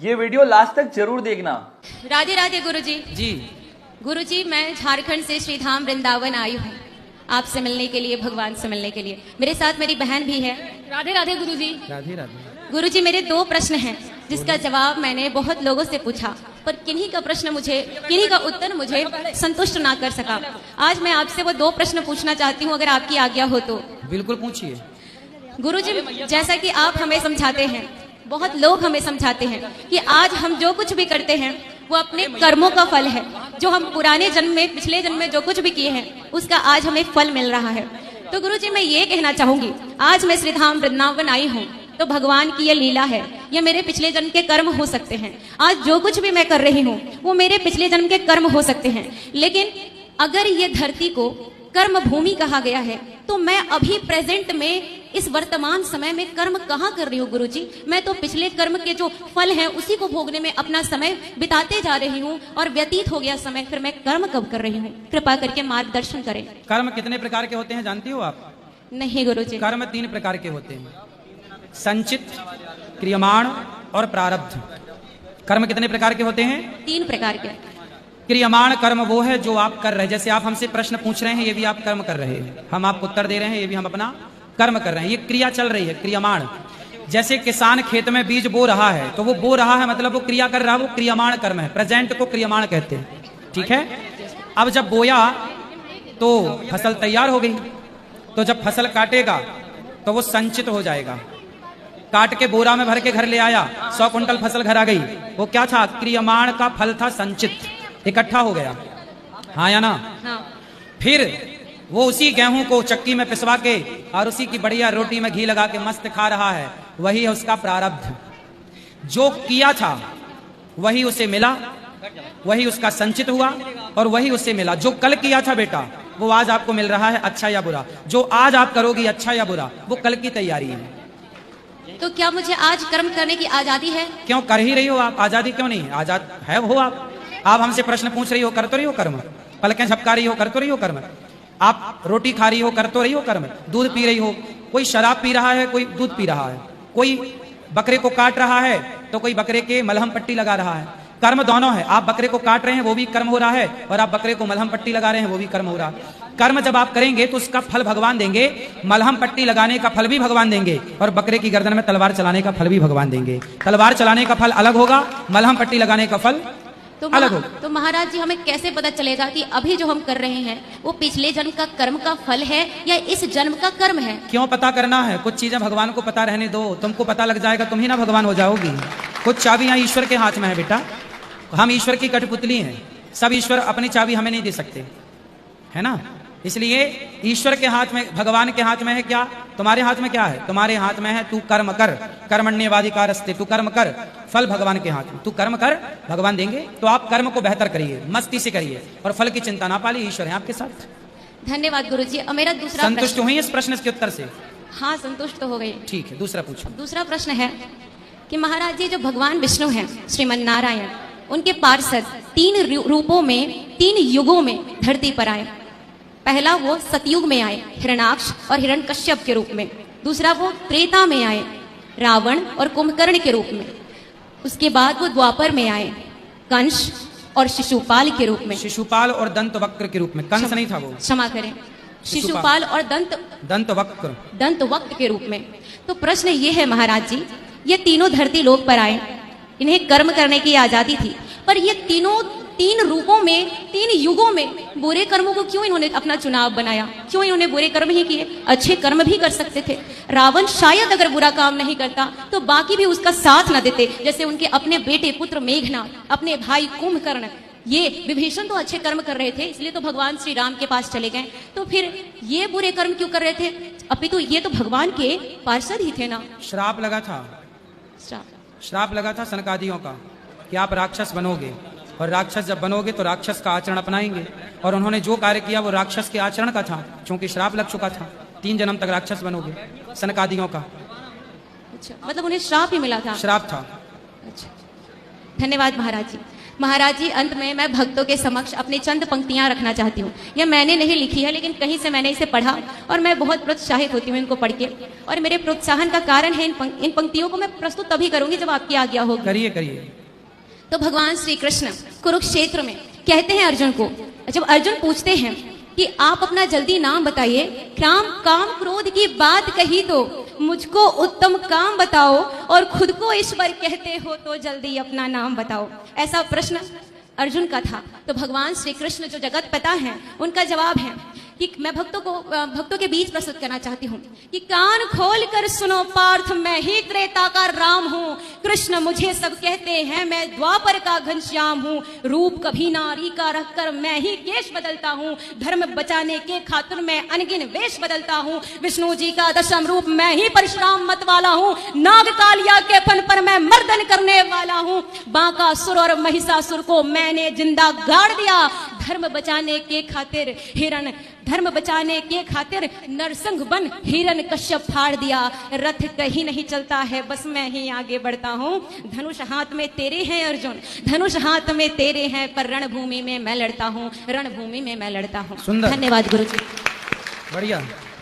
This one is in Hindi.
ये वीडियो लास्ट तक जरूर देखना। राधे राधे गुरुजी। जी गुरुजी, मैं झारखंड से श्रीधाम वृंदावन आई हूँ आपसे मिलने के लिए, भगवान से मिलने के लिए। मेरे साथ मेरी बहन भी है। राधे राधे गुरुजी। राधे राधे। गुरुजी, मेरे 2 प्रश्न हैं जिसका जवाब मैंने बहुत लोगों से पूछा, पर किन्हीं का उत्तर मुझे संतुष्ट ना कर सका। आज मैं आपसे वो 2 प्रश्न पूछना चाहती हूँ, अगर आपकी आज्ञा हो तो। बिल्कुल पूछिए। गुरुजी, जैसा कि आप हमें समझाते हैं, बहुत लोग हमें समझाते हैं कि आज हम जो कुछ भी करते हैं वो अपने कर्मों का फल है। जो हम पुराने जन्म में, पिछले जन्म में जो कुछ भी किए हैं उसका आज हमें फल मिल रहा है। तो गुरुजी, मैं ये कहना चाहूंगी, आज मैं श्रीधाम वृंदावन आई हूँ तो भगवान की ये लीला है, ये मेरे पिछले जन्म के कर्म हो सकते हैं। आज जो कुछ भी मैं कर रही हूँ वो मेरे पिछले जन्म के कर्म हो सकते हैं। लेकिन अगर ये धरती को कर्म भूमि कहा गया है तो मैं अभी प्रेजेंट में, इस वर्तमान समय में कर्म कहाँ कर रही हूँ गुरुजी? मैं तो पिछले कर्म के जो फल हैं उसी को भोगने में अपना समय बिताते जा रही हूँ और व्यतीत हो गया समय, फिर मैं कर्म कब कर रही हूँ? कृपा करके मार्गदर्शन करें। कर्म कितने प्रकार के होते हैं जानती हो आप? नहीं गुरुजी। कर्म 3 प्रकार के होते हैं, संचित, क्रियमाण और प्रारब्ध। कर्म कितने प्रकार के होते हैं? 3 प्रकार के। क्रियमाण कर्म वो है जो आप कर रहे हैं, जैसे आप हमसे प्रश्न पूछ रहे हैं, ये भी आप कर्म कर रहे हैं। हम आपको उत्तर दे रहे हैं, ये भी हम अपना कर्म कर रहे हैं। ये क्रिया चल रही है, क्रियमाण। जैसे किसान खेत में बीज बो रहा है तो वो बो रहा है, मतलब वो क्रिया कर रहा है, वो क्रियमाण कर्म है। प्रेजेंट को क्रियमाण कहते हैं, ठीक है। अब जब बोया तो फसल तैयार हो गई, तो जब फसल काटेगा तो वो संचित हो जाएगा। काट के बोरा में भर के घर ले आया, 100 कुंटल फसल घर आ गई। वो क्या था? क्रियमाण का फल था, संचित, इकट्ठा हो गया। हाँ या ना? हाँ। फिर वो उसी गेहूं को चक्की में पिसवा के और उसी की बढ़िया रोटी में घी लगा के मस्त खा रहा है, वही है उसका प्रारब्ध। जो किया था वही उसे मिला, वही उसका संचित हुआ और वही उसे मिला। जो कल किया था बेटा वो आज आपको मिल रहा है, अच्छा या बुरा। जो आज आप करोगी अच्छा या बुरा, वो कल की तैयारी है। तो क्या मुझे आज कर्म करने की आजादी है? क्यों कर ही रही हो आप? आजादी क्यों नहीं? आजाद है हो आप। आप हमसे प्रश्न पूछ रही हो, कर तो रही हो कर्म। पलकें झपका रही हो, कर तो रही हो कर्म। आप रोटी खा रही हो, कर तो रही हो कर्म। दूध पी रही हो, कोई शराब पी रहा है, कोई दूध पी रहा है। कोई बकरे को काट रहा है तो कोई बकरे के मलहम पट्टी लगा रहा है। कर्म दोनों है। आप बकरे को काट रहे हैं वो भी कर्म हो रहा है, और आप बकरे को मलहम पट्टी लगा रहे हैं वो भी कर्म हो रहा है। कर्म जब आप करेंगे तो उसका फल भगवान देंगे। मलहम पट्टी लगाने का फल भी भगवान देंगे और बकरे की गर्दन में तलवार चलाने का फल भी भगवान देंगे। तलवार चलाने का फल अलग होगा, मलहम पट्टी लगाने का फल अलग होगा। तो महाराज जी, हमें कैसे पता चलेगा कि अभी जो हम कर रहे हैं वो पिछले जन्म का कर्म का फल है या इस जन्म का कर्म है? क्यों पता करना है? कुछ चीजें भगवान को पता रहने दो, तुमको पता लग जाएगा, तुम ही ना भगवान हो जाओगी। कुछ चाबियां ईश्वर के हाथ में है बेटा। हम ईश्वर की कठपुतली हैं। सब ईश्वर अपनी चाबी हमें नहीं दे सकते, है ना। इसलिए ईश्वर के हाथ में, भगवान के हाथ में है क्या? तुम्हारे हाथ में क्या है? तुम्हारे हाथ में है तू कर्म कर, कर्मण्येवाधिकारस्ते, तू कर्म कर, फल भगवान के हाथ में। तू कर्म कर, भगवान देंगे। तो आप कर्म को बेहतर करिए, मस्ती से करिए और फल की चिंता ना पालिए, ईश्वर है आपके साथ। धन्यवाद गुरुजी। और मेरा दूसरा संतुष्ट हुई इस प्रश्न के उत्तर से? हाँ, संतुष्ट तो हो गई। ठीक है, दूसरा पूछो। दूसरा प्रश्न है कि महाराज जी, जो भगवान विष्णु हैं, श्रीमन नारायण, उनके पार्षद 3 रूपों में, 3 युगों में धरती पर आए। पहला वो सतयुग में आए, हिरण्याक्ष और हिरण्यकश्यप के रूप में। दूसरा वो त्रेता में आए, रावण और कुंभकर्ण के रूप में। उसके बाद वो द्वापर में आए, कंस और शिशुपाल के रूप में। शिशुपाल और दंतवक्र के रूप में। कंस नहीं था वो, क्षमा करें, शिशुपाल और दंतवक्र के रूप में। तो प्रश्न ये है महाराज जी, ये तीनों धरती लोक पर आए, इन्हें कर्म करने की आजादी थी, पर ये तीनों 3 रूपों में, 3 युगों में बुरे कर्मों को क्यों इन्होंने अपना चुनाव बनाया? क्यों इन्होंने बुरे कर्म ही किए? अच्छे कर्म भी कर सकते थे। रावण शायद अगर बुरा काम नहीं करता तो बाकी भी उसका साथ न देते, जैसे उनके अपने बेटे पुत्र मेघनाद, अपने भाई कुंभकर्ण, ये विभीषण तो अच्छे कर्म कर रहे थे, इसलिए तो भगवान श्री राम के पास चले गए। तो फिर ये बुरे कर्म क्यों कर रहे थे? अपितु ये तो भगवान के पार्षद ही थे ना। श्राप लगा था, श्राप लगा था सनकादियों का कि आप राक्षस बनोगे, और राक्षस जब बनोगे तो राक्षस का आचरण अपनाएंगे। और उन्होंने जो कार्य किया वो राक्षस के आचरण का था, क्योंकि श्राप लग चुका था। 3 जन्म तक राक्षस बनोगे, सनकादियों का। अच्छा, मतलब उन्हें श्राप ही मिला था? श्राप था। अच्छा, धन्यवाद महाराज जी। महाराज जी, अंत में मैं भक्तों के समक्ष अपनी चंद पंक्तियां रखना चाहती हूँ। यह मैंने नहीं लिखी है, लेकिन कहीं से मैंने इसे पढ़ा और मैं बहुत प्रोत्साहित होती हूँ इनको पढ़ के। और मेरे प्रोत्साहन का कारण है इन पंक्तियों को मैं प्रस्तुत तभी करूंगी जब आपकी आज्ञा होगी। करिए करिए। तो भगवान श्री कृष्ण कुरुक्षेत्र में कहते हैं अर्जुन को, जब अर्जुन पूछते हैं कि आप अपना जल्दी नाम बताइए, काम क्रोध की बात कही तो मुझको उत्तम काम बताओ, और खुद को ईश्वर कहते हो तो जल्दी अपना नाम बताओ। ऐसा प्रश्न अर्जुन का था। तो भगवान श्री कृष्ण जो जगत पिता हैं, उनका जवाब है कि मैं भक्तों के बीच प्रस्तुत करना चाहती हूँ कि कान खोल कर सुनो पार्थ, मैं ही त्रेता का राम हूँ। कृष्ण मुझे सब कहते हैं, मैं द्वापर का घनश्याम हूँ। रूप कभी नारी का रखकर मैं ही केश बदलता हूँ। धर्म बचाने के खातिर मैं अनगिन वेश बदलता हूँ। विष्णु जी का दशम रूप मैं ही परशुराम मत वाला हूँ। नाग कालिया के फन पर मैं मर्दन करने वाला हूँ। बांकासुर और महिषासुर को मैंने जिंदा गाड़ दिया। धर्म बचाने के खातिर नरसिंह बन हिरण कश्यप फाड़ दिया। रथ कहीं नहीं चलता है, बस मैं ही आगे बढ़ता हूँ। धनुष हाथ में तेरे हैं अर्जुन, धनुष हाथ में तेरे हैं, पर रणभूमि में मैं लड़ता हूँ, रणभूमि में मैं लड़ता हूँ। सुंदर। धन्यवाद गुरु जी। बढ़िया।